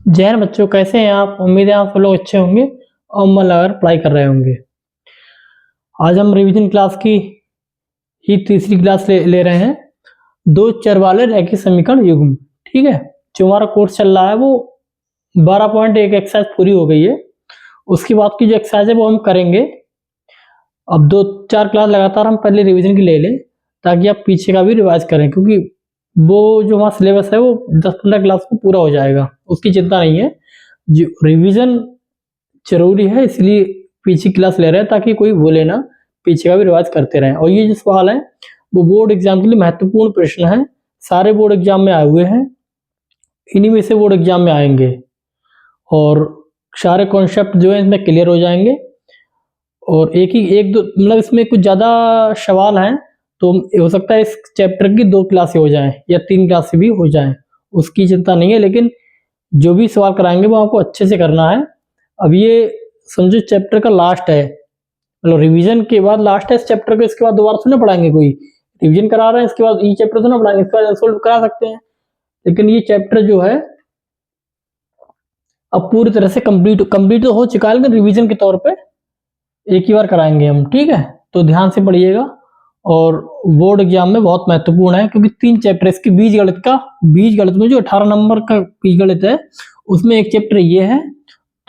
जैन बच्चों कैसे हैं आप? उम्मीद है आप सब लोग अच्छे होंगे और मन लगाकर पढ़ाई कर रहे होंगे। आज हम रिवीजन क्लास की ही तीसरी क्लास ले रहे हैं। दो चर वाले रैखिक समीकरण युग्म। ठीक है, जो हमारा कोर्स चल रहा है वो 12.1 एक्सरसाइज पूरी हो गई है। उसके बाद की जो एक्सरसाइज है वो हम करेंगे। अब 2-4 क्लास लगातार हम पहले रिवीजन की ले लें ताकि आप पीछे का भी रिवाइज करें, क्योंकि वो जो हमारा सिलेबस है वो 10-15 क्लास को पूरा हो जाएगा, उसकी चिंता नहीं है। जो रिवीजन जरूरी है इसलिए पीछे क्लास ले रहे हैं ताकि कोई भूले ना, पीछे का भी रिवाइज करते रहें। और ये जो सवाल है वो बोर्ड एग्जाम के लिए महत्वपूर्ण प्रश्न है, सारे बोर्ड एग्जाम में आए हुए हैं, इन्हीं में से बोर्ड एग्जाम में आएंगे और सारे कॉन्सेप्ट जो है इसमें क्लियर हो जाएंगे। और एक दो मतलब इसमें कुछ ज़्यादा सवाल हैं तो हो सकता है इस चैप्टर की 2 क्लासें हो जाएं या 3 क्लासें भी हो जाएं, उसकी चिंता नहीं है। लेकिन जो भी सवाल कराएंगे वो आपको अच्छे से करना है। अब ये समझो चैप्टर का लास्ट है, मतलब रिवीजन के बाद लास्ट है इस चैप्टर को, इसके बाद दोबारा थोड़ी ना पढ़ाएंगे। कोई रिवीजन करा रहे हैं इसके बाद ये चैप्टर तो ना पढ़ाएंगे, इसके बाद सोल्व करा सकते हैं, लेकिन ये चैप्टर जो है अब पूरी तरह से कंप्लीट तो हो चुका है, लेकिन रिवीजन के तौर पे एक ही बार कराएंगे हम। ठीक है, तो ध्यान से पढ़िएगा और बोर्ड एग्जाम में बहुत महत्वपूर्ण है, क्योंकि 3 चैप्टर इसके बीज गणित में जो 18 नंबर का बीज गणित है उसमें एक चैप्टर ये है,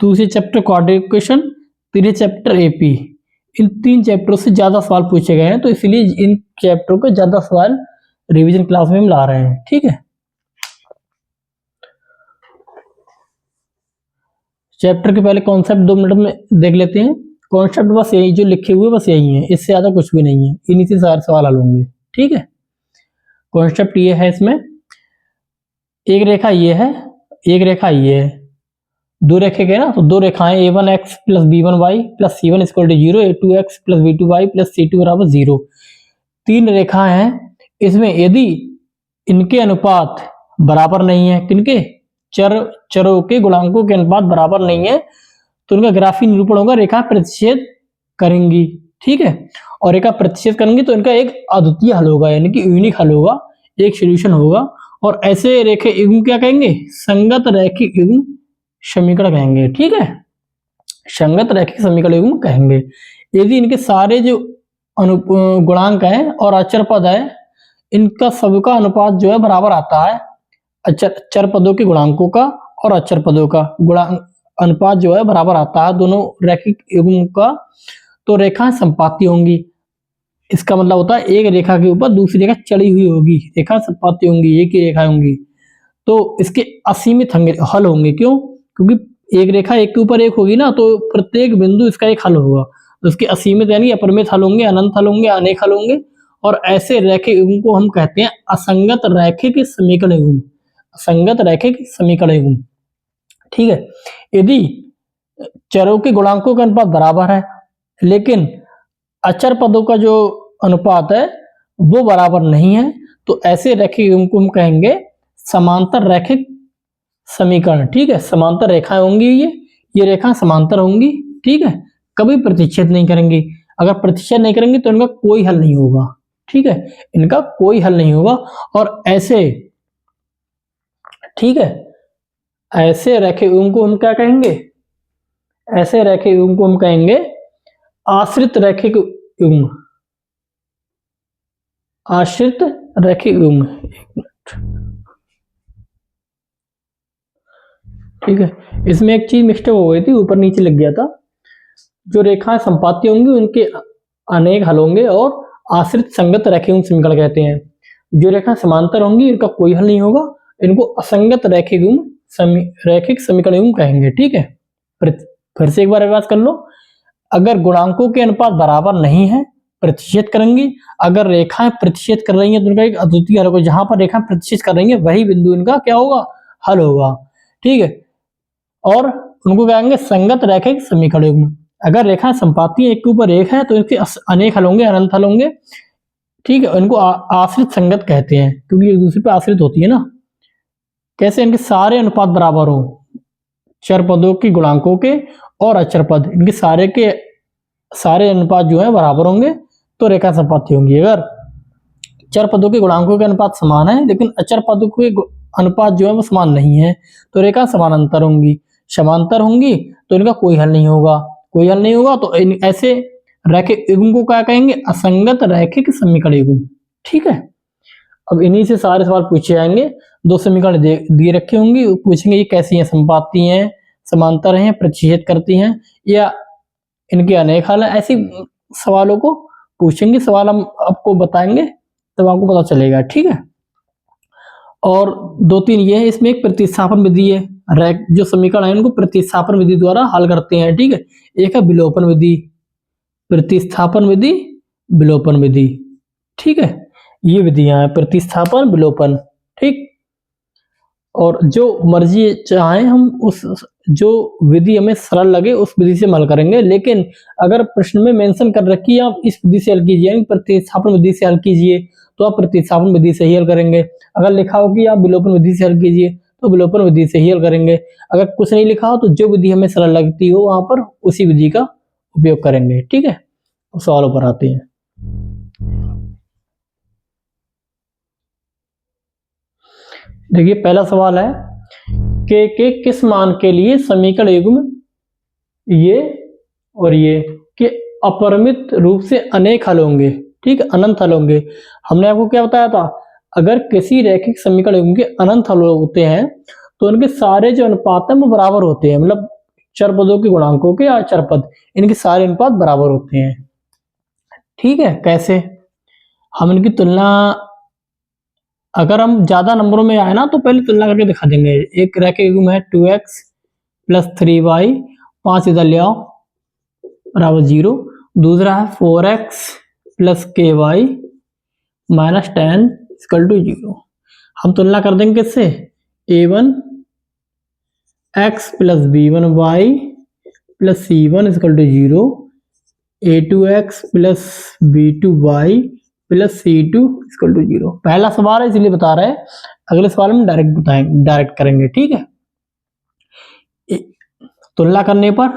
दूसरे चैप्टर क्वाड्रेटिक इक्वेशन, तीसरे चैप्टर एपी। इन 3 चैप्टरों से ज्यादा सवाल पूछे गए हैं, तो इसलिए इन चैप्टरों के ज्यादा सवाल रिवीजन क्लास में हम ला रहे हैं। ठीक है, चैप्टर के पहले कॉन्सेप्ट 2 मिनट में देख लेते हैं। कॉन्सेप्ट बस यही जो लिखे हुए बस यही है, इससे ज्यादा कुछ भी नहीं है, इन्हीं से सारे सवाल हल होंगे। ठीक है, कॉन्सेप्ट ये है, इसमें एक रेखा ये है, एक रेखा ये है, दो रेखे के ना, तो दो रेखाएं a1x plus b1y plus c1 equal to 0, a2x plus b2y plus c2 बराबर 0। 3 रेखाएं हैं, इसमें यदि इनके अनुपात बराबर नहीं है, किनके? चरों के गुणांकों के अनुपात बराबर नहीं है, तो इनका ग्राफी निरूपण होगा, रेखा प्रतिच्छेद करेंगी। ठीक है, और रेखा प्रतिच्छेद करेंगे तो इनका एक अद्वितीय हल होगा, यानी कि यूनिक हल होगा, एक सोल्यूशन होगा। और ऐसे रेखे युग्म क्या कहेंगे? संगत रैखिक युग्म समीकरण कहेंगे। ठीक है, संगत रैखिक समीकरण युग्म कहेंगे यदि इनके सारे जो गुणांक हैं और अचर पद है, इनका सबका अनुपात जो है बराबर आता है। चर पदों के गुणांकों का और अचर पदों का गुणांक अनुपात जो है बराबर आता है दोनों रैखिक युग्म का, तो रेखाएं संपाती होंगी। इसका मतलब होता है एक रेखा के ऊपर दूसरी रेखा चढ़ी हुई होगी, रेखा संपाती होंगी, एक ही रेखा होंगी, तो इसके असीमित हल होंगे। क्यों? क्योंकि एक रेखा एक के ऊपर एक होगी ना, तो प्रत्येक बिंदु इसका एक हल होगा, तो उसके असीमित यानी अपरिमित हल होंगे, अनंत हल होंगे, अनेक हल होंगे। और ऐसे रैखिक युग्म को हम कहते हैं असंगत रैखिक समीकरण युग्म, असंगत रैखिक समीकरण युग्म। ठीक है, यदि चरों के गुणांकों का अनुपात बराबर है लेकिन अचर पदों का जो अनुपात है वो बराबर नहीं है, तो ऐसे रैखिक युग्म को हम कहेंगे समांतर रैखिक समीकरण। ठीक है, समांतर रेखाएं होंगी, ये रेखाएं समांतर होंगी। ठीक है, कभी प्रतिच्छेद नहीं करेंगी, अगर प्रतिच्छेद नहीं करेंगे तो इनका कोई हल नहीं होगा। ठीक है, इनका कोई हल नहीं होगा। और ऐसे, ठीक है, ऐसे रैखिक युग्म को हम क्या कहेंगे? ऐसे रैखिक युग्म को हम कहेंगे आश्रित रैखिक युग्म, आश्रित रैखिक युग्म। ठीक है, इसमें एक चीज मिस्टेक हो गई थी, ऊपर नीचे लग गया था। जो रेखाएं संपाती होंगी उनके अनेक हल होंगे और आश्रित संगत रैखिक समीकरण कहते हैं। जो रेखाएं समांतर होंगी इनका कोई हल नहीं होगा, इनको असंगत रैखिक समीकरण युग्म कहेंगे। ठीक है, फिर से एक बार रिवाइज कर लो। अगर गुणांकों के अनुपात बराबर नहीं है, प्रतिच्छेद करेंगी। अगर रेखाएं प्रतिच्छेद कर रही हैं तो उनका एक अद्वितीय हल होगा, जहां पर रेखाएं प्रतिच्छेद कर रही हैं वही बिंदु इनका क्या होगा? हल होगा। ठीक है, और उनको कहेंगे संगत रैखिक समीकरण युग्म। अगर रेखाएं संपाती एक के ऊपर एक है तो इसके अनेक हल होंगे, अनंत हल होंगे। ठीक है, इनको आश्रित संगत कहते हैं, क्योंकि एक दूसरे पर आश्रित होती है ना। कैसे? इनके सारे अनुपात बराबर हो, चर पदों के गुणांकों के और अचर पद, इनके सारे अनुपात जो है बराबर होंगे तो रेखा संपाती होंगी। अगर चर पदों के गुणांकों के अनुपात समान है लेकिन अचर पदों के अनुपात जो है वो समान नहीं है, तो रेखा समानांतर होंगी। समांतर होंगी तो इनका कोई हल नहीं होगा, कोई हल नहीं होगा तो ऐसे रैखिक युग्म को क्या कहेंगे? असंगत रैखिक समीकरण युग्म। ठीक है, अब इन्हीं से सारे सवाल पूछे जाएंगे। दो समीकरण दिए रखे होंगे, पूछेंगे ये कैसी हैं, समपाती हैं, समांतर हैं, प्रतिच्छेद करती हैं, या इनके अनेक हल है। ऐसी सवालों को पूछेंगे, सवाल हम आपको बताएंगे तब आपको पता चलेगा। ठीक है, और दो तीन ये है, इसमें एक प्रतिस्थापन विधि है, जो समीकरण है उनको प्रतिस्थापन विधि द्वारा हल करते हैं। ठीक है, एक है विलोपन विधि, प्रतिस्थापन विधि, विलोपन विधि। ठीक है, ये विधियां हैं, प्रतिस्थापन, विलोपन। ठीक, और जो मर्जी चाहे हम उस जो विधि हमें सरल लगे उस विधि से हल करेंगे, लेकिन अगर प्रश्न में मेंशन कर रखी है आप इस विधि से हल कीजिए, प्रतिस्थापन विधि से हल कीजिए, तो आप प्रतिस्थापन विधि से ही हल करेंगे। अगर लिखा हो कि आप विलोपन विधि से हल कीजिए तो विलोपन विधि से ही हल करेंगे। अगर कुछ नहीं लिखा हो तो जो विधि हमें सरल लगती हो वहां पर उसी विधि का उपयोग करेंगे। ठीक है, सवालों पर आते हैं। देखिए पहला सवाल है के किस मान के लिए समीकरण युग्म ये और ये के अपरिमित रूप से अनेक हल होंगे। ठीक, अनंत हल होंगे। हमने आपको क्या बताया था, अगर किसी रैखिक समीकरण युग्म के अनंत हल होते हैं तो उनके सारे जो अनुपात है वो बराबर होते हैं, मतलब चर पदों के गुणांकों के या चर पद, इनके सारे अनुपात बराबर होते हैं। ठीक है, कैसे? हम इनकी तुलना, अगर हम ज्यादा नंबरों में आए ना तो पहले तुलना करके दिखा देंगे। एक रैखिक युग्म है 2x + 3y, 5 इधर ले आओ बराबर 0। दूसरा है 4x + ky - 10 = 0। हम तुलना कर देंगे किससे? a1x + b1y + c1 = 0, a2x + b2y + c2 = 0। पहला सवाल है इसलिए बता रहे हैं, अगले सवाल में डायरेक्ट करेंगे। ठीक है, तुलना करने पर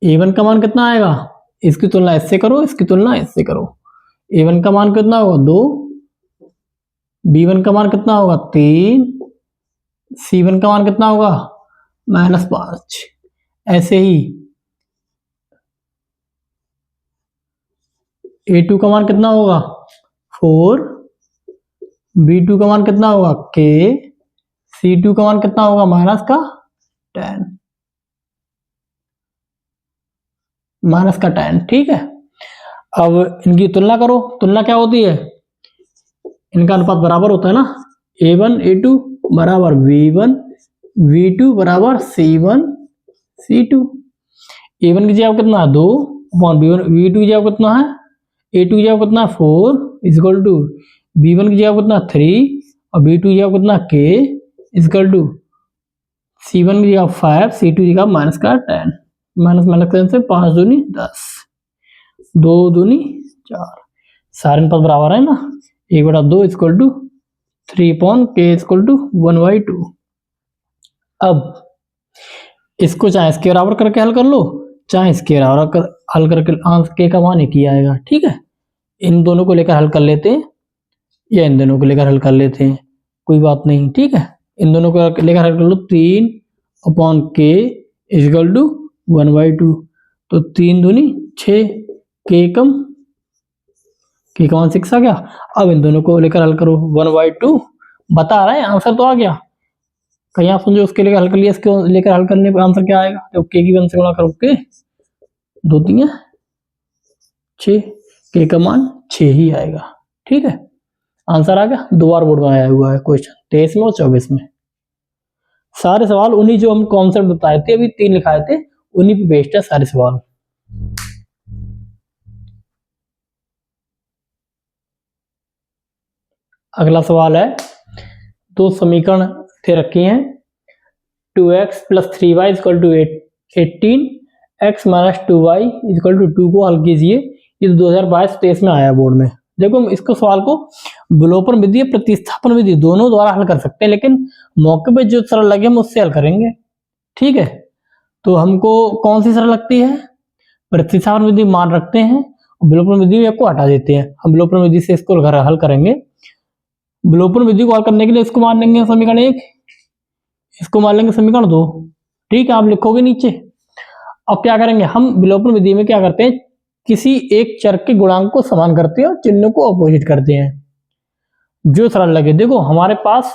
a1 का मान कितना आएगा, इसकी तुलना इससे करो, इसकी तुलना इससे करो। a1 का मान कितना होगा 2, b1 का मान कितना होगा 3, c1 का मान कितना होगा -5। ऐसे ही a2 का मान कितना होगा 4, b2 का मान कितना होगा k, c2 का मान कितना होगा -10। ठीक है, अब इनकी तुलना करो। तुलना क्या होती है, इनका अनुपात बराबर होता है ना, a1 a2 बराबर v1 v2 बराबर c1 c2। a1 की जगह कितना है 2 अपॉन b1, v2 की जगह कितना है, a2 की जगह कितना 4 इक्वल टू b1 की जगह कितना 3 और b2 की जगह कितना k इक्वल टू c1 की जगह 5, c2 की जगह -10। -10 से 5 दूनी 10, 2 दूनी 4, सारे अनुपात बराबर है ना। 1/2 equal to 3/k equal to 1/2। अब इसको चाहे इसके बराबर करके हल कर लो, चाहे इसके बराबर हल करके आंसर के का मान एक ही आएगा। ठीक है, इन दोनों को लेकर हल कर लेते हैं या इन दोनों को लेकर हल कर लेते हैं, कोई बात नहीं। ठीक है, इन दोनों को लेकर हल कर लो, 3/k इक्वल टू 1/2, तो 3 दूनी 6, k कम k का मान 6 आ गया। अब इन दोनों को लेकर हल करो, 1/2 बता रहे हैं, आंसर तो आ गया। कहीं आप समझो उसके लेकर हल कर लिया, इसके लेकर हल करने पर आंसर क्या आएगा, तो k की 1 से गुणा करो, k 2 3 6, k का मान 6 ही आएगा। ठीक है, आंसर आ गया। 2 बार बोर्ड में आया हुआ है क्वेश्चन, 23 में और 24 में। सारे सवाल उन्हीं जो हम कॉन्सेप्ट बताए थे, अभी 3 लिखाए थे, उन्हीं पे बेस्ड है सारे सवाल। अगला सवाल है, दो समीकरण थे रखे हैं, 2x + 3y = 18, x - 2y = 2 को हल कीजिए। ये 2022-23 में आया बोर्ड में। देखो हम इसको सवाल को विलोपन विधि या प्रतिस्थापन विधि दोनों द्वारा हल कर सकते हैं, लेकिन मौके पे जो सरल लगे हम उससे हल करेंगे। ठीक है, तो हमको कौन सी सरल लगती है, प्रतिस्थापन विधि मान रखते हैं, विलोपन विधि को हटा देते हैं। हम विलोपन विधि से इसको हल करेंगे। विलोपन विधि को हल करने के लिए इसको मान लेंगे समीकरण 1, इसको मान लेंगे समीकरण 2। ठीक है, आप लिखोगे नीचे। अब क्या करेंगे हम, विलोपन विधि में क्या करते हैं, किसी एक चर के गुणांक को समान करते हैं और चिन्ह को अपोजिट करते हैं, जो सरल लगे। देखो हमारे पास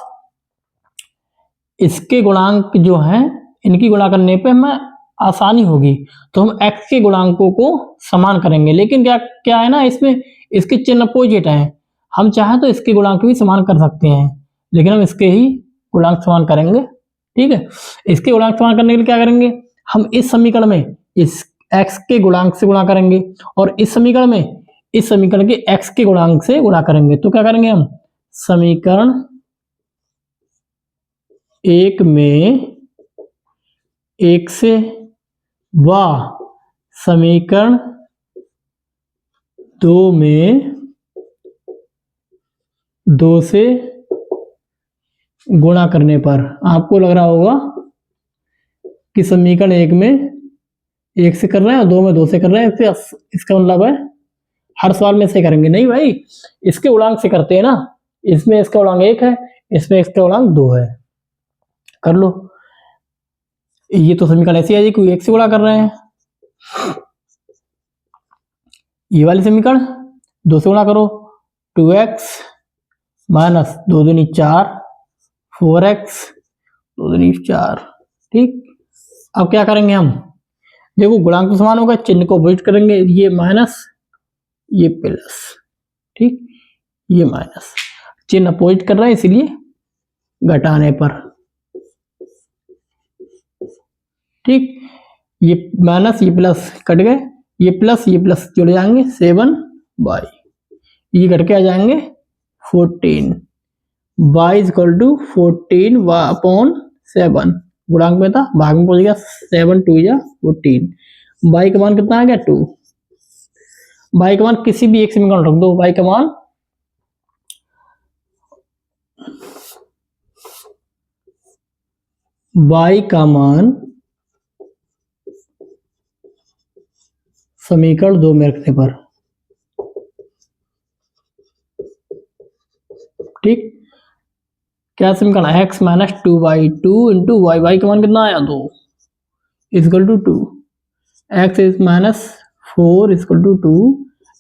इसके गुणांक जो हैं, इनकी गुणा करने पे हमें आसानी होगी, तो हम x के गुणांकों को समान करेंगे। लेकिन क्या क्या है ना, इसमें इसके चिन्ह अपोजिट हैं। हम चाहे तो इसके गुणांक भी समान कर सकते हैं, लेकिन हम इसके ही गुणांक समान करेंगे। ठीक है, इसके गुणांक समान करने के लिए क्या करेंगे, हम इस समीकरण में इस x के गुणांक से गुणा करेंगे और इस समीकरण में इस समीकरण के x के गुणांक से गुणा करेंगे। तो क्या करेंगे हम, समीकरण 1 में 1 से व समीकरण 2 में 2 से गुणा करने पर आपको लग रहा होगा कि समीकरण 1 में 1 से कर रहे हैं और 2 में 2 से कर रहे हैं, इसका मतलब है हर सवाल में से करेंगे। नहीं भाई, इसके गुणांक से करते हैं ना, इसमें इसका गुणांक 1 है, इसमें इसका गुणांक 2 है, कर लो। ये तो समीकरण ऐसी है जी, कोई 1 से गुणा कर रहे हैं। ये वाली समीकरण 2 से गुणा करो, 2x माइनस 2 दूनी 4, 4x 2 दूनी 4। ठीक, अब क्या करेंगे हम, देखो गुणांक तो समान होगा, चिन्ह को अपोजिट करेंगे, ये माइनस ये प्लस। ठीक, ये माइनस, चिन्ह अपोजिट कर रहा है इसीलिए घटाने पर। ठीक, ये माइनस ये प्लस कट गए, ये प्लस जुड़ जाएंगे 7y, ये कट के आ जाएंगे 14, y इक्वल टू 14 अपॉन 7, गुणांक में था, भाग में पहुंच गया 7 2 या 14, y का मान कितना आ गया 2। y का मान किसी भी एक समीकरण रख दो, y का मान समीकरण 2 में रखने पर। ठीक, क्या समीकरण, x minus 2y2 into y का मान कितना आया 2 equal to 2, x is minus 4 equal to 2,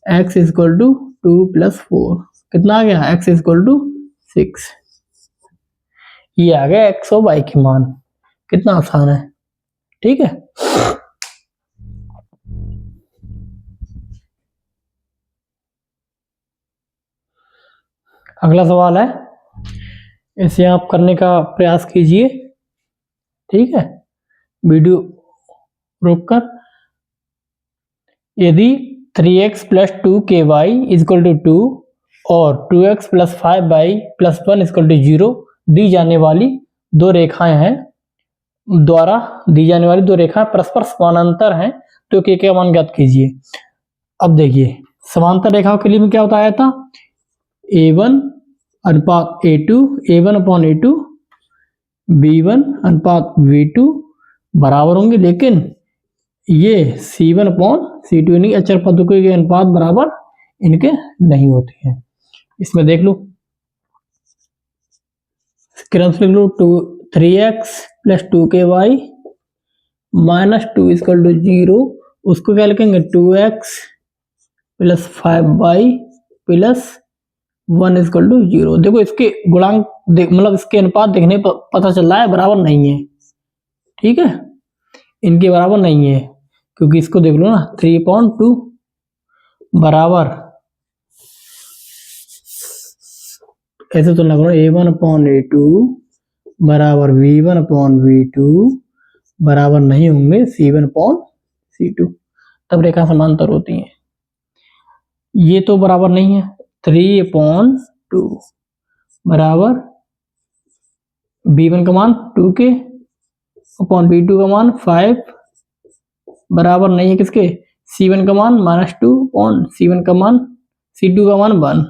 x equal to 2 plus 4 कितना आ गया, x इक्वल टू 6। ये आ गया x और y के मान, कितना आसान है। ठीक है, अगला सवाल है, इसे आप करने का प्रयास कीजिए। ठीक है, वीडियो रोककर। यदि 3x plus 2ky equal to 2 और 2x plus 5y plus 1 equal to 0 दी जाने वाली दो रेखाएं हैं, द्वारा दी जाने वाली दो रेखाएं परस्पर समानांतर हैं, तो k का मान ज्ञात कीजिए। अब देखिए, समांतर रेखाओं के लिए मैं क्या बताया था, a1 अनुपात a2, a1 upon a2, b1 अनुपात v2 बराबर होंगे, लेकिन ये c1 अपॉन c2 यानी अचर पदों के अनुपात बराबर इनके नहीं होते हैं। इसमें देख लो, लिख लो 3x plus 2ky minus 2 equal to 0, उसको क्या लिखेंगे 2x plus 5y plus 1 equal to 0। देखो इसके गुणांक मतलब इसके अनुपात देखने पर पता चल रहा है बराबर नहीं है। ठीक है, इनके बराबर नहीं है, क्योंकि इसको देख लो ना 3/2 बराबर, ऐसे तो लग रहा है a1 अपॉन a2 बराबर v1 अपॉन v2 बराबर नहीं होंगे c1 अपॉन c2, तब रेखा समांतर होती है। ये तो बराबर नहीं है, 3/2 बराबर v1 का मान 2 के अपॉन v2 का मान 5 बराबर नहीं है किसके, c1 का मान माइनस 2 अपॉन c1 का मान c2 का मान 1,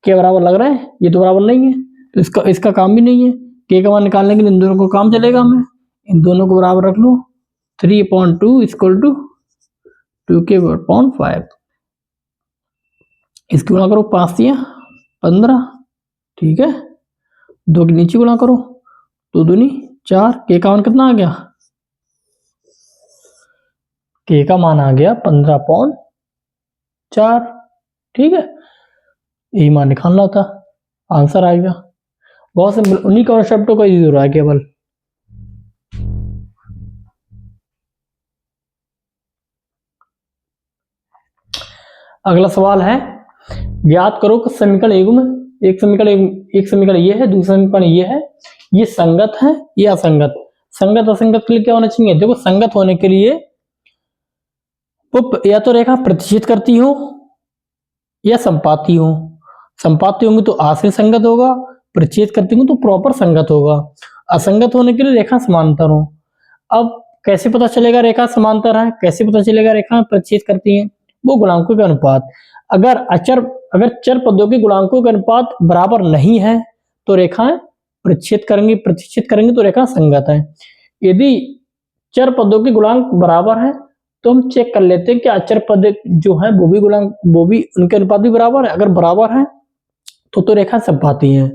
क्या बराबर लग रहा है, ये तो बराबर नहीं है, तो इसका काम भी नहीं है। k का मान निकालने के लिए इन दोनों को काम चलेगा, हमें इन दोनों को बराबर रख लो, 3/2 इक्वल टू 2k/5, इसकी गुणा करो 5 या 15, ठीक है, 2 के नीचे गुणा करो, 2 दूनी 4, के का मान कितना आ गया, के का मान आ गया 15/4। ठीक है, यही मान निकालना था, आंसर आ गया। बहुत सिंपल, उन्हीं कॉन्सेप्टों का यूज हो रहा है केवल। अगला सवाल है, ज्ञात करो कि समीकरण युग्म, एक समीकरण ये है, दूसरा समीकरण ये है, ये संगत है या असंगत। संगत असंगत के लिए क्या होना चाहिए, देखो संगत होने के लिए वो या तो रेखा प्रतिच्छेद करती हो या संपाती हो। संपाती होंगी तो आश्रित संगत होगा, प्रतिच्छेद करती हो तो प्रॉपर संगत होगा। असंगत होने के लिए रेखा समांतर हो। अब कैसे पता चलेगा रेखा समांतर है, कैसे पता चलेगा रेखा प्रतिच्छेद करती है, वो गुणांकों के अनुपात। अगर चर पदों के गुणांकों के अनुपात बराबर नहीं है तो रेखाएं प्रतिच्छेद करेंगी तो रेखा संगत है। यदि चर पदों के गुणांक बराबर है तो हम चेक कर लेते हैं कि अचर पद जो है वो भी उनके अनुपात भी बराबर है। अगर बराबर है तो रेखा संपाती है,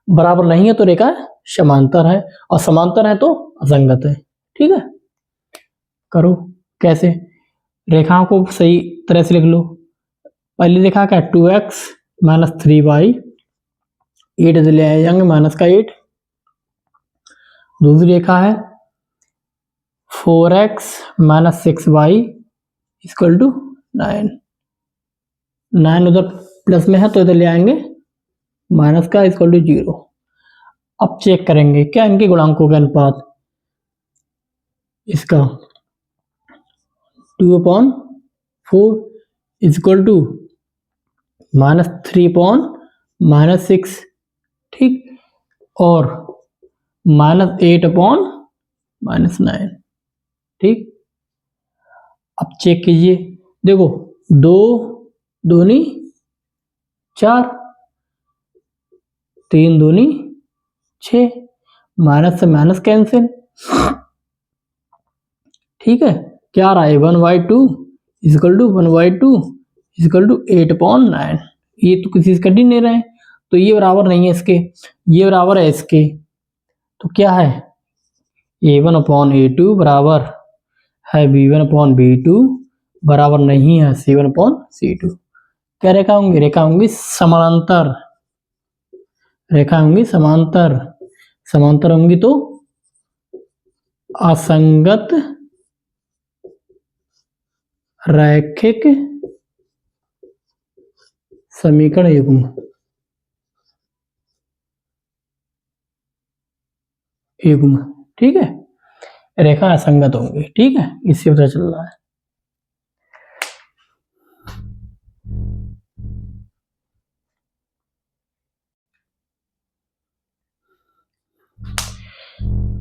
बराबर नहीं है तो रेखा समांतर है, और समांतर है तो असंगत है। ठीक है, करो कैसे, रेखाओं को सही तरह से लिख लो। पहली रेखा का 2x - 3y, 8 ले आए जाएंगे माइनस का 8। दूसरी रेखा है 4x - 6y इक्वल टू 9। 9 उधर प्लस में है तो इधर ले आएंगे माइनस का इक्वल टू 0। अब चेक करेंगे क्या इनके गुणांकों के अनुपात, इसका 2/4 इक्वल टू -3/6, ठीक, और -8/9, ठीक। अब चेक कीजिए, देखो 2 दूनी 4, 3 दूनी 6, माइनस से माइनस कैंसिल, ठीक है। क्या आ रहा है 1/2 इक्वल टू 1/2 इक्वल टू 8/9। ये तो किसी से कट ही नहीं रहे, तो ये बराबर नहीं है इसके, ये बराबर है इसके, तो क्या है A1/A2 बराबर है B1/B2 बराबर नहीं है C1/C2। क्या रेखा होंगी, रेखा होंगी समांतर, रेखा होंगी समांतर, समांतर होंगी तो असंगत रैखिक समीकरण युग्म, ठीक है। रेखा असंगत होंगी, ठीक है, इससे पता चल रहा है।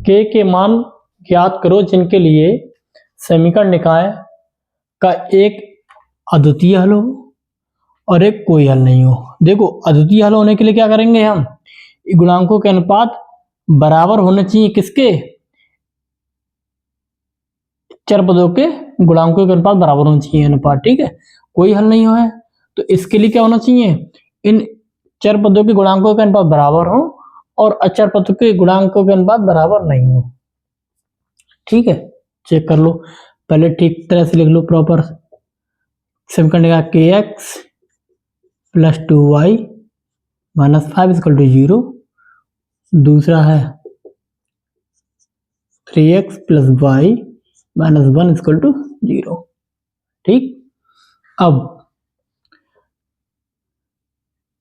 के मान ज्ञात करो जिनके लिए समीकरण निकाय का एक अद्वितीय हल हो और एक कोई हल नहीं हो। देखो अद्वितीय हल होने के लिए क्या करेंगे हम, गुणांकों के अनुपात बराबर होने चाहिए, किसके, चर पदों के गुणांकों के अनुपात बराबर होना चाहिए अनुपात, ठीक है। कोई हल नहीं है तो इसके लिए क्या होना चाहिए, इन चर पदों के गुणांकों के अनुपात बराबर हो और अचर पदों के गुणांकों के अनुपात बराबर नहीं हो, ठीक है। चेक कर लो, पहले ठीक तरह से लिख लो प्रॉपर। समीकरण का kx + 2y - 5 = 0। दूसरा है 3x + y - 1 = 0, ठीक। अब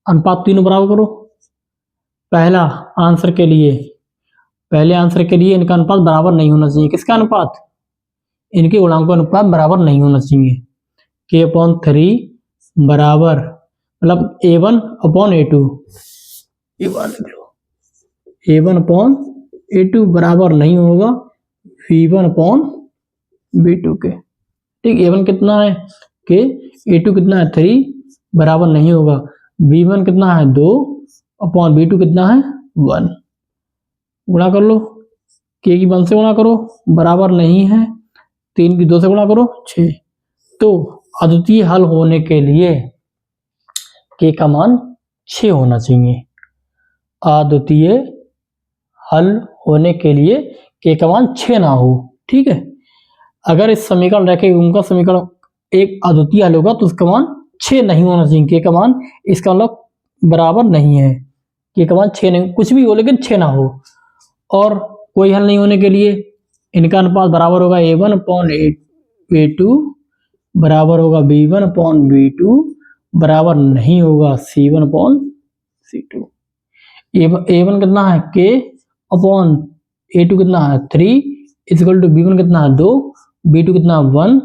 अनुपात तीनों बराबर करो। पहले आंसर के लिए इनका अनुपात बराबर नहीं होना चाहिए, किसका अनुपात, इनके गुणांकों का अनुपात बराबर नहीं होना चाहिए। k/3 बराबर मतलब A1/A2, A1/A2 बराबर नहीं होगा V1/B2 के, ठीक। A1 कितना है के, A2 कितना है 3, बराबर नहीं होगा। V1 कितना है 2/B2 कितना है 1। गुणा कर लो, के की 1 से गुणा करो बराबर नहीं है, 3 की 2 से गुणा करो 6। तो अद्वितीय हल होने के लिए के का मान 6 होना चाहिए, अद्वितीय हल होने के लिए के का मान 6 ना हो। ठीक है, अगर इस समीकरण रेखा युग्म का समीकरण एक अद्वितीय हल होगा तो उसका मान 6 नहीं होना चाहिए। के का मान इसका मतलब बराबर नहीं है, के का मान 6 नहीं, कुछ भी हो लेकिन 6 ना हो। और कोई हल नहीं होने के लिए इनका अनुपात बराबर होगा a1 अपॉन a2 बराबर होगा b1 अपॉन b2 बराबर नहीं होगा c1 अपॉन c2। a1 कितना है k अपॉन a2 कितना है 3 इक्वल टू b1 कितना है 2 b2 कितना है 1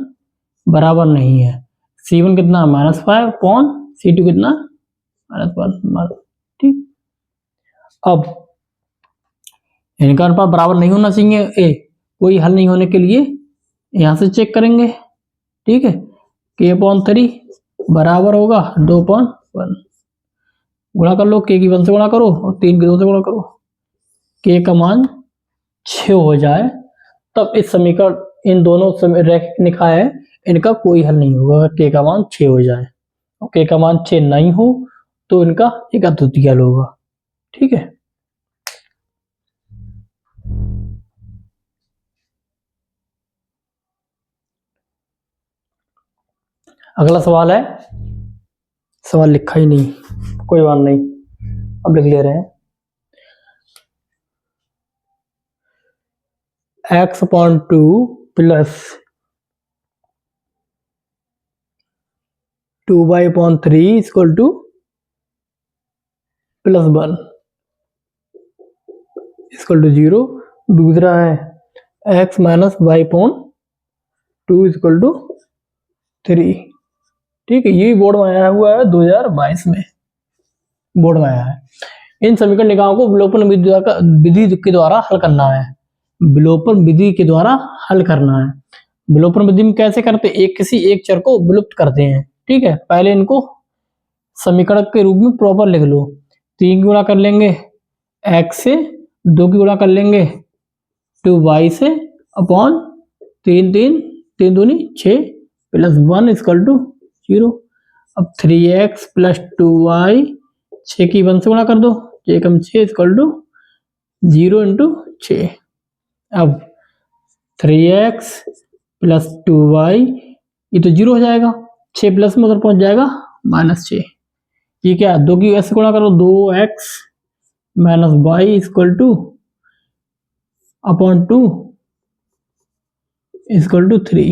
बराबर नहीं है। c1 कितना है -5 अपॉन c2 कितना -1। ठीक, अब इनका अनुपात बराबर नहीं होना चाहिए। कोई हल नहीं होने के लिए यहां से चेक करेंगे। ठीक है, k अपॉन 3 बराबर होगा 2/1। गुणा कर लो, k की 1 से गुणा करो और 3 की 2 से गुणा करो, k का मान 6 हो जाए तब इस समीकरण इन दोनों रेखा लिखा है इनका कोई हल नहीं होगा। अगर k का मान 6 हो जाए और k का मान 6 नहीं हो तो इनका एक अद्वितीय हल होगा। ठीक है, अगला सवाल है, सवाल लिखा ही नहीं, कोई बात नहीं, अब लिख ले रहे हैं। x upon 2 plus 2y upon 3 equal to +1 equal to 0। दूसरा है x minus y upon 2 equal to 3। ठीक है, ये बोर्ड में आया हुआ है 2022 में, बोर्ड में आया है। इन समीकरण निकायों को विलोपन विधि के द्वारा हल करना है। विलोपन विधि के द्वारा हल करना है। विलोपन विधि में कैसे करते हैं, किसी एक चर को विलुप्त करते हैं। ठीक है, पहले इनको समीकरण के रूप में प्रॉपर लिख लो। 3 की गुणा कर लेंगे x से, 2 की गुणा कर लेंगे 2y से अपॉन 3 दूनी 6 प्लस 1 इक्वल टू 0। अब 3x प्लस 2y 6 की 1 से गुणा कर दो, 6 इक्वल टू 0 इंटू 6। अब 3x प्लस 2y ये तो 0 हो जाएगा, 6 प्लस में उधर पहुंच जाएगा -6। ये क्या, 2 की ऐसे गुणा करो, 2x minus y equal to upon 2 equal to 3।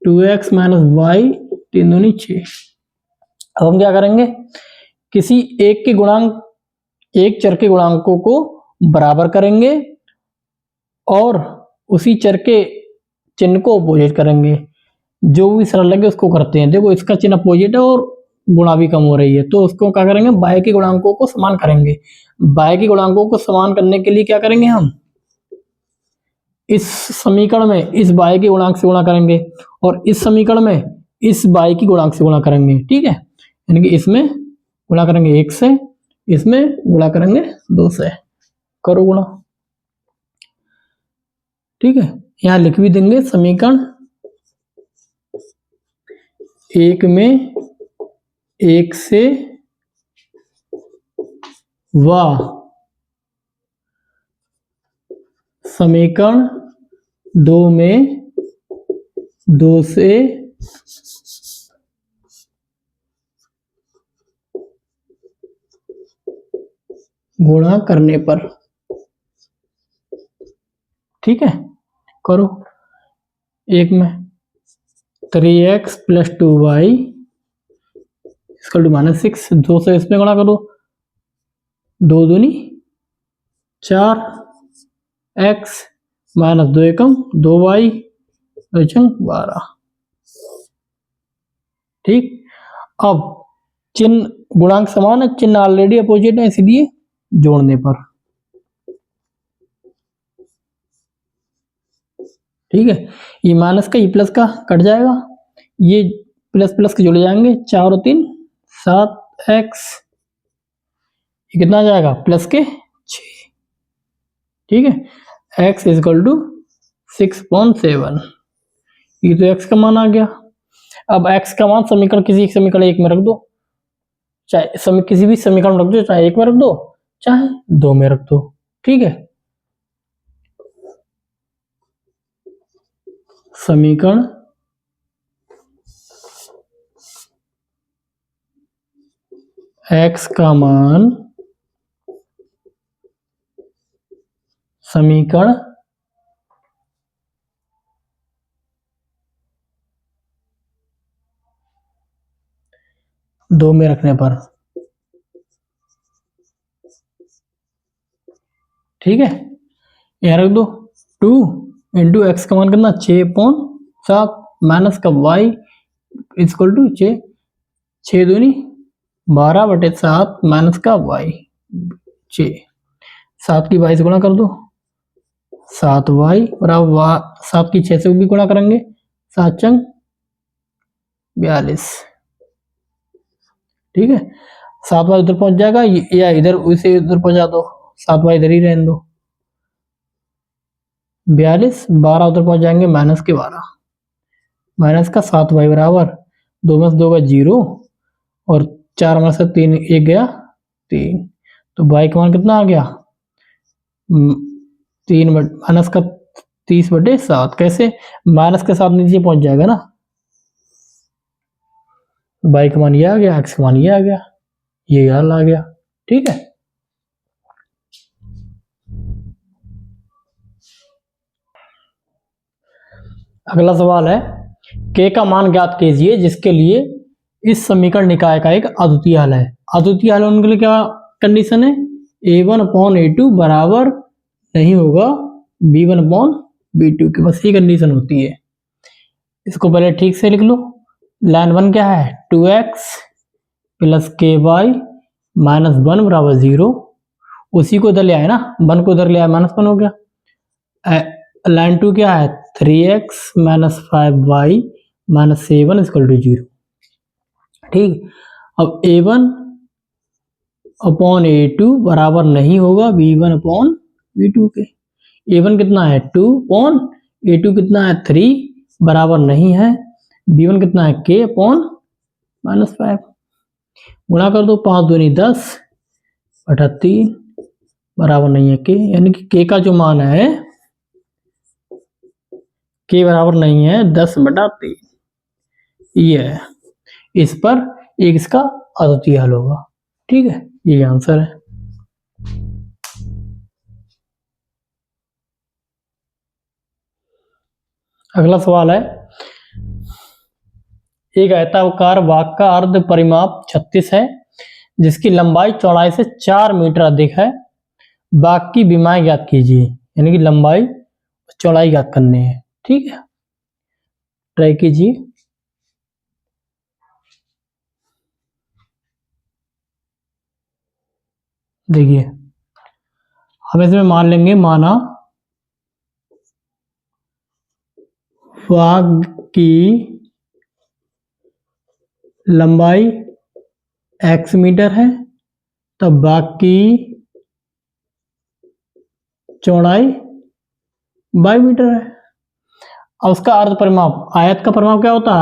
2x minus y 3 दूनी 6। अब हम क्या करेंगे, किसी एक के गुणांक, एक चर के गुणांकों को बराबर करेंगे और उसी चर के चिन्ह को अपोजिट करेंगे। जो भी सरल लगे उसको करते हैं। देखो इसका चिन्ह अपोजिट है और गुणा भी कम हो रही है, तो उसको क्या करेंगे, बाय के गुणांकों को समान करेंगे। बाय के गुणांकों को समान करने के लिए क्या करेंगे, हम इस समीकरण में इस बाय के गुणांक से गुणा करेंगे और इस समीकरण में इस बाय की गुणांक से गुणा करेंगे। ठीक है, यानी कि इसमें गुणा करेंगे 1 से, इसमें गुणा करेंगे 2 से। करो गुणा। ठीक है, यहां लिख भी देंगे समीकरण 1 में 1 से व समीकरण 2 में 2 से गुणा करने पर। ठीक है, करो। 1 में 3x plus 2y equal to -6, 2 से इसमें गुणा करो, 2 दूनी 4 x माइनस 2 एकम 2y 2 छंग 12। ठीक, अब चिन्ह गुणांक समान है, चिन्ह ऑलरेडी अपोजिट है, इसलिए जोड़ने पर। ठीक है, ये माइनस का ये प्लस का कट जाएगा, ये प्लस प्लस के जुड़ जाएंगे, 4 और 3 7x, ये कितना आ जाएगा प्लस के 6। ठीक है, x इक्वल टू 6.7। ये तो x का मान आ गया। अब x का मान समीकरण किसी समीकरण 1 में रख दो, चाहे किसी भी समीकरण रख दो, चाहे 1 में रख दो चाहे 2 में रख दो। ठीक है, समीकरण x का मान समीकरण दो में रखने पर, ठीक है, यहाँ रख दो 2 इंटू एक्स का मान कितना 6/7 माइनस का y इक्वल टू 6 दूनी 12/7 माइनस का y 6, 7 की y से गुणा कर दो 7y बराबर 7 की 6 से भी गुणा करेंगे 7 चंग 42। ठीक है, 7y उधर पहुंच जाएगा या इधर उसे उधर पहुंचा दो, 7y इधर ही रहने दो 42, 12 उधर पहुंच जाएंगे माइनस के 12 माइनस का 7y बराबर 2 में से 2 का 0 और 4 में से 3 1 गया 3, तो y का मान कितना आ गया 3 माइनस का 30/7। कैसे माइनस के साथ नीचे पहुंच जाएगा ना, y का मान ये आ गया, x का मान ये आ गया, ये हल आ गया। ठीक है, अगला सवाल है k का मान ज्ञात कीजिए जिसके लिए इस समीकरण निकाय का एक अद्वितीय हल है। अद्वितीय हल होने के लिए क्या कंडीशन है, a1/a2 बराबर नहीं होगा b1/b2 की, बस ये कंडीशन होती है। इसको पहले ठीक से लिख लो, लाइन 1 क्या है 2x प्लस ky माइनस 1 बराबर 0, उसी को इधर ले आए ना, 1 को इधर ले आए माइनस 1 हो गया। लाइन 2 क्या है 3x minus 5y minus 7 equal to 0। ठीक, अब a1/a2 बराबर नहीं होगा b1/b2 के। a1 कितना है 2 a2 कितना है 3 बराबर नहीं है, b1 कितना है k माइनस 5, गुणा कर दो 5 दूनी 10 बटा 3 बराबर नहीं है k, यानी कि k का जो मान है k बराबर नहीं है 10/3, ये है, इस पर एक इसका अद्वितीय हल होगा। ठीक है, ये आंसर है। अगला सवाल है, एक आयताकार वाक का अर्ध परिमाप 36 है जिसकी लंबाई चौड़ाई से 4 मीटर अधिक है, वाक की विमाएं ज्ञात कीजिए, यानी कि लंबाई चौड़ाई ज्ञात करनी है। ठीक है, ट्राई कीजिए। देखिए हम इसमें मान लेंगे, माना वाक की लंबाई x मीटर है, तब वाक की चौड़ाई y मीटर है। अब उसका अर्ध परिमाप, आयत का परिमाप क्या होता है,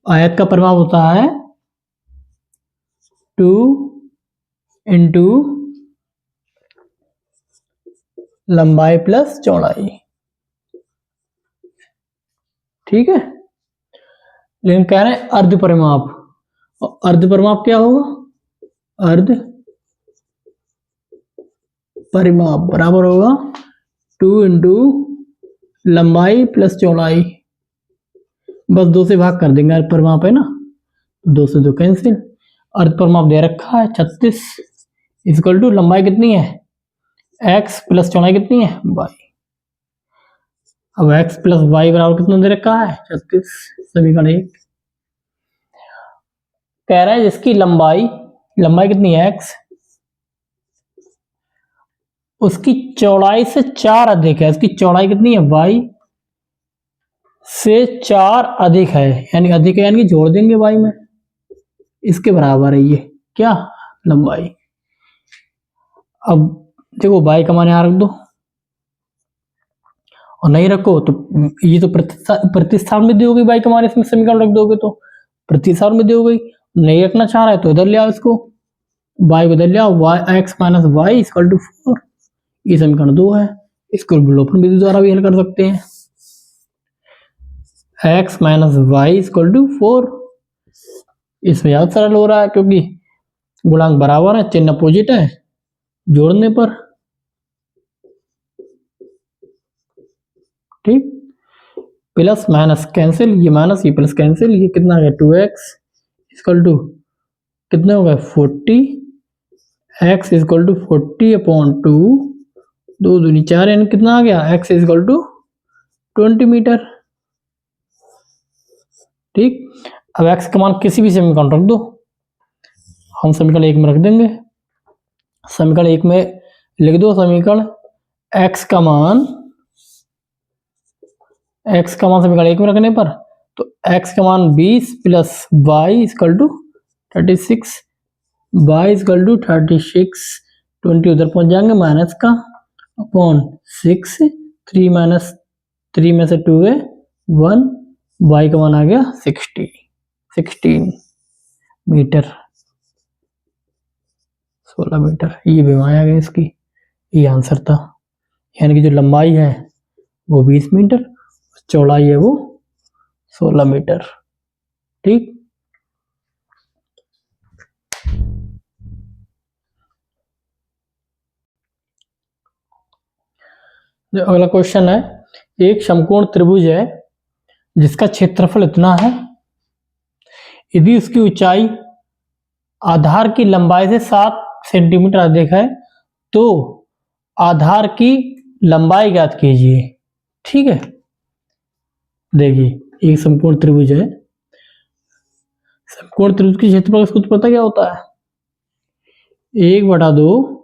आयत का परिमाप होता है 2 इंटू लंबाई प्लस चौड़ाई। ठीक है, लेकिन कह रहे हैं अर्ध परिमाप, और अर्ध परिमाप क्या होगा, अर्ध परिमाप बराबर होगा 2 इंटू लंबाई प्लस चौड़ाई, बस 2 से भाग कर देंगे, अर्ध परिमाप है ना, 2 से 2 कैंसिल। अर्ध परिमाप दे रखा है 36 इक्वल टू लंबाई कितनी है x प्लस चौड़ाई कितनी है y। अब x प्लस y बराबर कितना दे रखा है 36, समीकरण 1। कह रहा है जिसकी लंबाई कितनी है x, उसकी चौड़ाई से 4 अधिक है, उसकी चौड़ाई कितनी है y से 4 अधिक है, यानी अधिक है यानी कि जोड़ देंगे y में, इसके बराबर है ये क्या लंबाई। अब देखो y का मान यहां रख दो और नहीं रखो तो ये तो प्रतिस्थापन में दी होगी y का मान, इसमें समीकरण रख दोगे तो प्रतिस्थापन में दी हो गई। नहीं रखना चाह रहा है तो इधर ले आओ इसको, y को इधर ले आओ, x minus y equal to 4, ये समीकरण 2 है। इसको विलोपन विधि द्वारा भी हल कर सकते हैं। x minus y equal to 4, इसमें ज्यादा सरल हो रहा है क्योंकि गुणांक बराबर है, चिन्ह अपोजिट है, जोड़ने पर ठीक, प्लस माइनस कैंसिल, ये माइनस ये प्लस कैंसिल, ये कितना आ गया 2x इक्वल टू कितना हो गया 40, x इक्वल टू 40 अपॉन 2, 2 दूनी 4, यानी कितना आ गया x इक्वल टू 20 मीटर। ठीक, अब x का मान किसी भी समीकरण रख दो, हम समीकरण 1 में रख देंगे। समीकरण 1 में लिख दो समीकरण x का मान समीकरण 1 में रखने पर तो x का मान 20 plus y equal to 36, y equal to 36, 20 उधर पहुंच जाएंगे माइनस का, अपॉन 6, 3 माइनस 3 में से 2 है 1, वाई का मान आ गया 16 मीटर, 16 मीटर, ये बेमानी आ गई इसकी, ये आंसर था। यानी कि जो लंबाई है वो 20 मीटर, चौड़ाई है वो 16 मीटर। ठीक, जो अगला क्वेश्चन है, एक समकोण त्रिभुज है जिसका क्षेत्रफल इतना है, यदि उसकी ऊंचाई आधार की लंबाई से 7 सेंटीमीटर अधिक है तो आधार की लंबाई ज्ञात कीजिए। ठीक है, देखिए एक समकोण त्रिभुज है, समकोण त्रिभुज की क्षेत्रफल का सूत्र पता क्या होता है, 1/2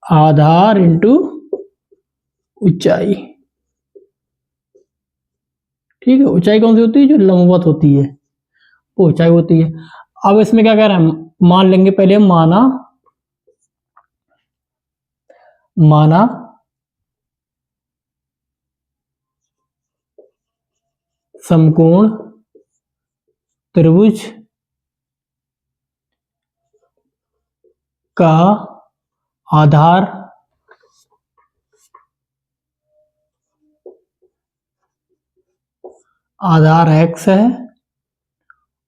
आधार इंटू ऊंचाई। ठीक है, ऊंचाई कौन सी होती है, जो लंबवत होती है वो ऊंचाई होती है। अब इसमें क्या कह रहे हैं, मान लेंगे पहले, माना समकोण त्रिभुज का आधार x है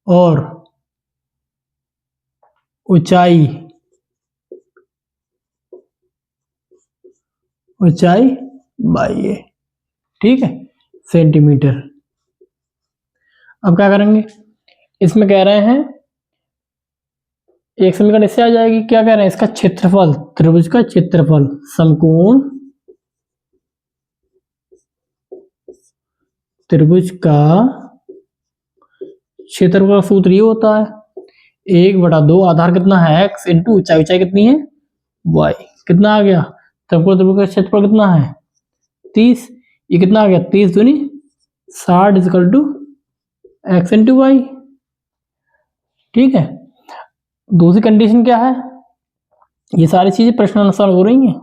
और ऊंचाई y है। ठीक है, सेंटीमीटर। अब क्या करेंगे, इसमें कह रहे हैं एक समीकरण इससे आ जाएगी, क्या कह रहे हैं, इसका क्षेत्रफल, त्रिभुज का क्षेत्रफल, समकोण त्रिभुज का क्षेत्रफल का सूत्र ये होता है 1/2 आधार कितना है x इंटू ऊंचाई कितनी है y, कितना आ गया, समकोण त्रिभुज का क्षेत्रफल कितना है 30, ये कितना आ गया 30 दूनी 60 equal to x into y. ठीक है, दूसरी कंडीशन क्या है, ये सारी चीजें प्रश्नानुसार हो रही हैं।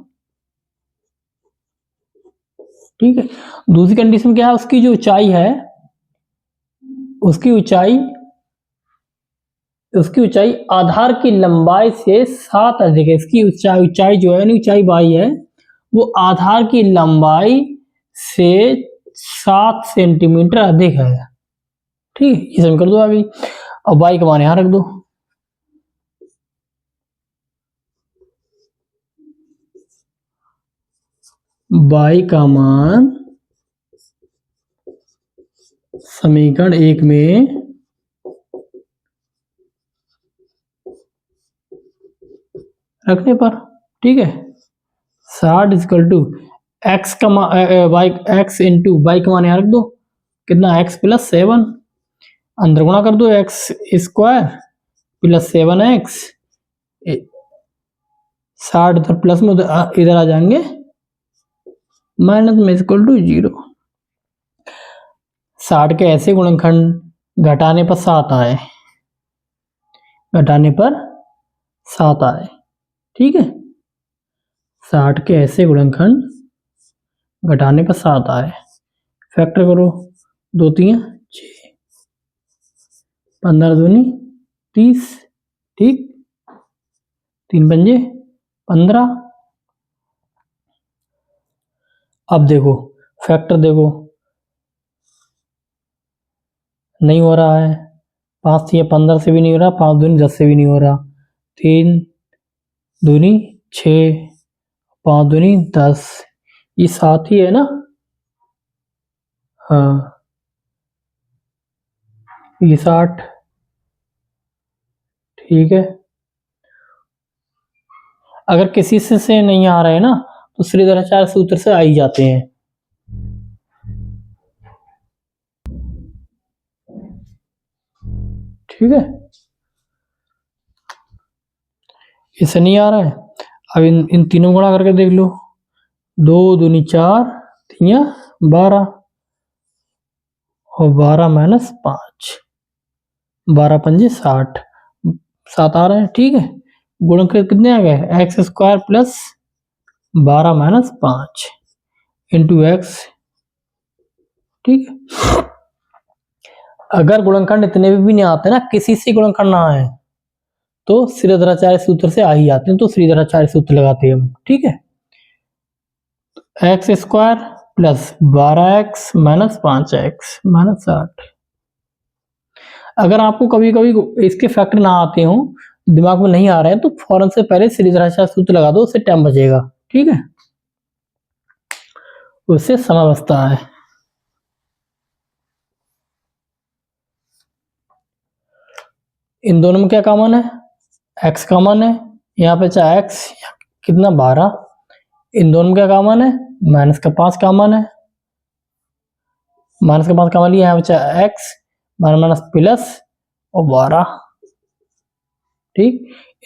ठीक है, दूसरी कंडीशन क्या है, उसकी जो ऊंचाई है, उसकी ऊंचाई आधार की लंबाई से 7 अधिक है। इसकी ऊंचाई जो है, ऊंचाई y है, वो आधार की लंबाई से 7 सेंटीमीटर अधिक है। ठीक है, ये समीकरण 2 आ गई। अब y का मान यहां रख दो, y का मान समीकरण 1 में रखने पर, ठीक है, 60 इक्वल टू एक्स का वाई, एक्स इंटू वाई का मान यहां रख दो, कितना x प्लस 7, अंदर गुणा कर दो x स्क्वायर प्लस 7x, 60 इधर प्लस में इधर आ जाएंगे माइनस में, इक्वल टू 0। 60 के ऐसे गुणनखंड घटाने पर 7 आए, ठीक है, 60 के ऐसे गुणनखंड घटाने पर 7 आए, फैक्टर करो, 2 3 6, 15 दूनी 30, ठीक, 3 पंजे 15। अब देखो फैक्टर देखो नहीं हो रहा है, 5 से 15 से भी नहीं हो रहा, 5 दूनी 10 से भी नहीं हो रहा, 3 दूनी 6, 5 दूनी 10, ये 7 ही है ना, हाँ ये 60, ठीक है। अगर किसी से नहीं आ रहा है ना तो श्रीधराचार्य सूत्र से आ ही जाते हैं, ठीक है। इससे नहीं आ रहा है, अब इन तीनों गुणा करके देख लो, 2 दूनी 4, 3 12, और 12 माइनस 5, 12 पंजे 60, 7 आ रहे हैं, ठीक है। गुणन के कितने आ गए, x square plus 12 minus 5 into x, ठीक है। अगर गुणनखंड इतने भी नहीं आते ना, किसी से गुणनखंड ना आए तो श्रीधराचार्य सूत्र से आ ही जाते हैं, तो श्रीधराचार्य सूत्र लगाते हैं हम, ठीक है। X square plus 12x minus 5x minus 60। अगर आपको कभी कभी इसके फैक्टर ना आते हो, दिमाग में नहीं आ रहे हैं, तो फौरन से पहले श्रीधराचार्य सूत्र लगा दो, उससे टाइम बचेगा, ठीक है, उससे समय बचता है। इन दोनों में क्या कॉमन है, x कॉमन है, यहाँ पे चाहे x कितना 12, इन दोनों में क्या कॉमन है, माइनस का 5 कॉमन है, माइनस का 5 कॉमन लिया, यहाँ पे चाहे x माइनस प्लस और 12, ठीक।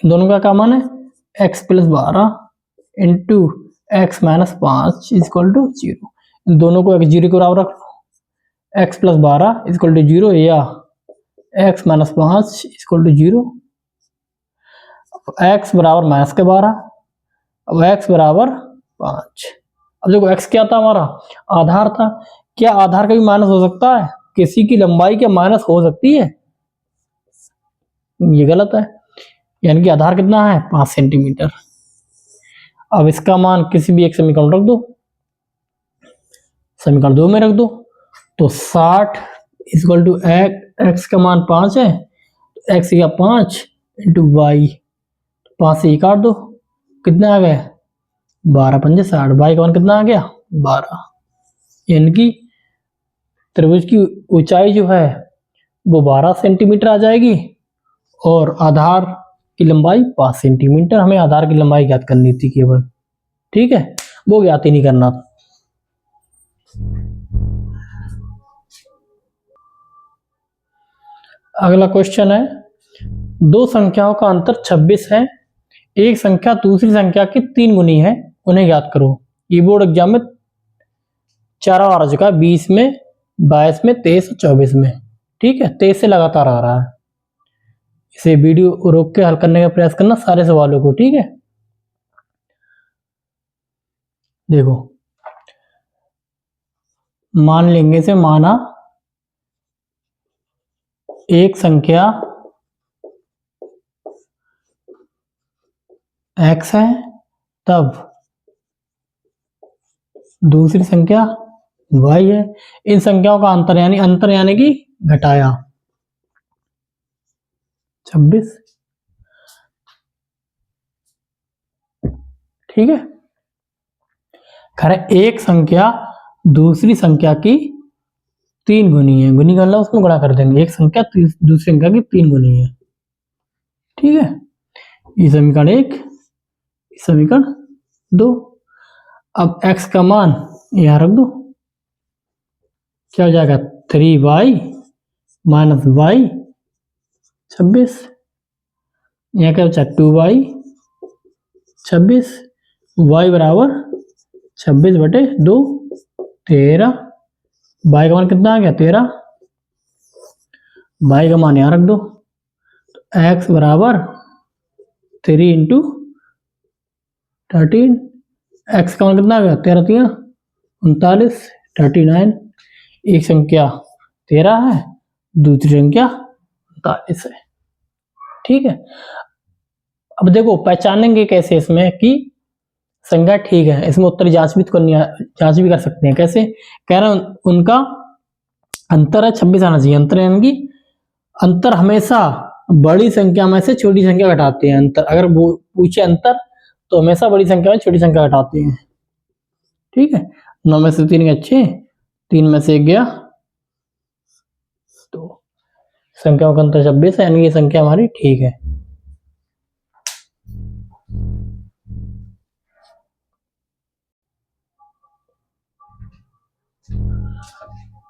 इन दोनों का कॉमन है x plus 12 into x minus 5 equal to 0। इन दोनों को एक 0 के बराबर रख लो, x प्लस 12 इजक्वल टू 0 या x minus 5 equal to 0, x बराबर माइनस के 12, अब x बराबर 5। अब देखो x क्या था, हमारा आधार था, क्या आधार का भी माइनस हो सकता है, किसी की लंबाई क्या माइनस हो सकती है, ये गलत है, यानी कि आधार कितना है 5 सेंटीमीटर। अब इसका मान किसी भी एक समीकरण रख दो, समीकरण 2 में रख दो, तो 60 इक्वल टू एक्स का मान 5 है, एक्स का 5 इंटू वाई, 5 से काट दो, कितना आ गया 12 पंजे 60, वाई का मान कितना आ गया 12, यानी कि त्रिभुज की ऊंचाई जो है वो 12 सेंटीमीटर आ जाएगी और आधार की लंबाई 5 सेंटीमीटर। हमें आधार की लंबाई ज्ञात करनी थी केवल, ठीक है, वो ज्ञात ही नहीं करना। अगला क्वेश्चन है, दो संख्याओं का अंतर 26 है, एक संख्या दूसरी संख्या की 3 गुनी है, उन्हें ज्ञात करो। ये बोर्ड एग्जाम में 4 बार आ चुका है, 20 में, 22 में, 23 और 24 में, ठीक है, 23 से लगातार आ रहा है। इसे वीडियो रोक के हल करने का प्रयास करना सारे सवालों को, ठीक है। देखो मान लेंगे से, माना एक संख्या x है, तब दूसरी संख्या y है। इन संख्याओं का अंतर यानी कि घटाया 26, ठीक है। खैर एक संख्या दूसरी संख्या की 3 गुनी है, गुनी कर लो, उसमें गुणा कर देंगे, एक संख्या दूसरी संख्या की 3 गुनी है, ठीक है। ये समीकरण 1, समीकरण 2। अब x का मान यहां रख दो, क्या हो जाएगा 3y माइनस y 26, यहाँ क्या बचा 2y 26, y बराबर 26/2 13, y का मान कितना आ गया 13, y का मान यहाँ रख दो, तो x बराबर 3 इंटू 13, x का मान कितना आ गया 13 3 39, 39। एक संख्या 13 है, दूसरी संख्या 39 है। ठीक है, अब देखो पहचानेंगे कैसे इसमें कि संख्या ठीक है, इसमें उत्तर जांच भी कर सकते हैं। कैसे कह रहे हैं, उनका अंतर है 26 आना चाहिए। अंतर यानी कि अंतर हमेशा बड़ी संख्या में से छोटी संख्या घटाते हैं। अंतर अगर वो पूछे अंतर तो हमेशा बड़ी संख्या में छोटी संख्या घटाते हैं। ठीक है, 9 में से 3 गए 6, 3 में से 1 गया, तो संख्याओं का अंतर 26 है, यानी ये संख्या हमारी ठीक है।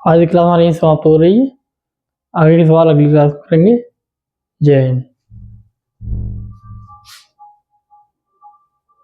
आज की क्लास हमारी समाप्त हो रही है। आगे के सवाल अगली क्लास करेंगे। जय हिंद।